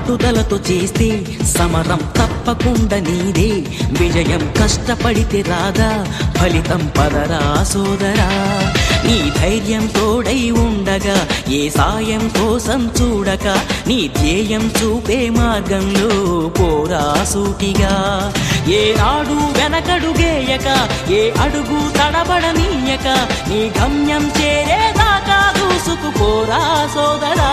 పట్టుదలతో చేస్తే సమరం తప్పకుండా నీదే విజయం కష్టపడితే రాదా ఫలితం పదరా సోదరా నీ ధైర్యం తోడై ఉండగా ఏ సాయం కోసం చూడక నీ ధ్యేయం చూపే మార్గంలో పోరా సూటిగా ఏనాడు వెనకడుగేయక ఏ అడుగు తడబడనీయక నీ గమ్యం చేరేదాకా దూసుకుపోరా సోదరా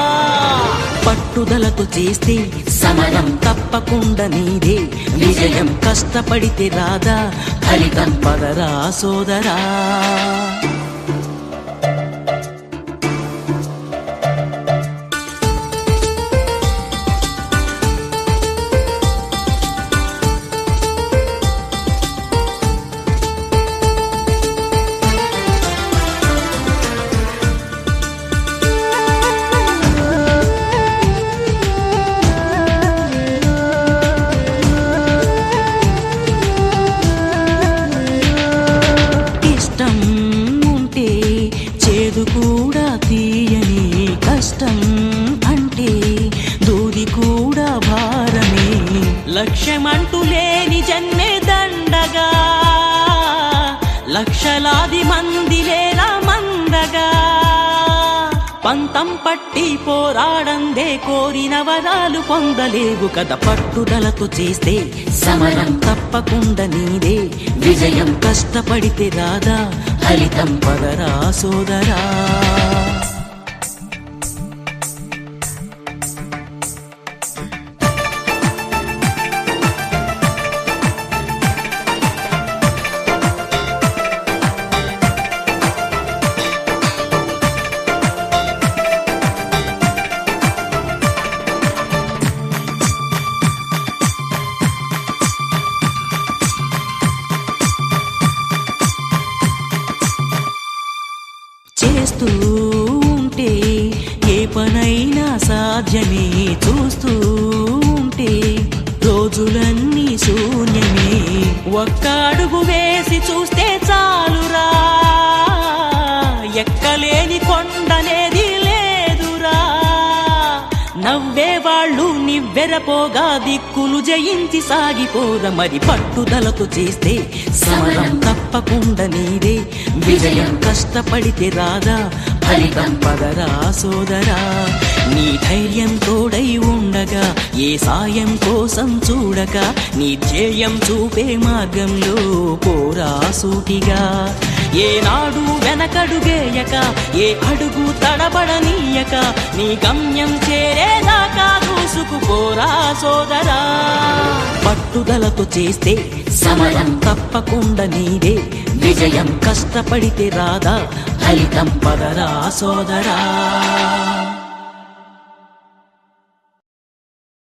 పట్టుదలతో చేస్తే సమరం తప్పకుండా నీదే విజయం కష్టపడితే రాదా ఫలితం పదరా సోదరా కూడా తీయని కష్టం అంటే దూది కూడా భారమే లక్ష్యమంటూ లేని జన్మే దండగా లక్షలాది మంది లేరా మందగా పంతం పట్టి పోరాడందే కోరిన వరాలు పొందలేవు కదా పట్టుదలతో చేస్తే సమరం తప్పకుండా నీదే విజయం కష్టపడితే రాదా ఫలితం పదరా సోదరా చేస్తూ ఉంటే ఏ పనైనా సాధ్యమే చూస్తూ ఉంటే రోజులన్నీ శూన్యమే ఒక్క అడుగు వేసి చూస్తే చాలురా ఎక్కలేని కొండనేది లేదురా నవ్వేవాళ్ళు నివ్వెరపోగా దిక్కులు జయించి సాగిపోరా మరి పట్టుదలతో చేస్తే సమరం తప్పకుండా నీదే విజయం కష్టపడితే రాదా ఫలితం పదరా సోదరా నీ ధైర్యం తోడై ఉండగా ఏ సాయం కోసం చూడక నీ ధ్యేయం చూపే మార్గంలో పోరా సూటిగా ఏనాడు వెనకడుగేయక ఏ అడుగు తడబడనీయక నీ గమ్యం చేరేదాకా దూసుకుపోరా సోదరా పట్టుదలతో చేస్తే సమరం తప్పకుండా నీదే విజయం కష్టపడితే రాదా ఫలితం పదరా సోదరా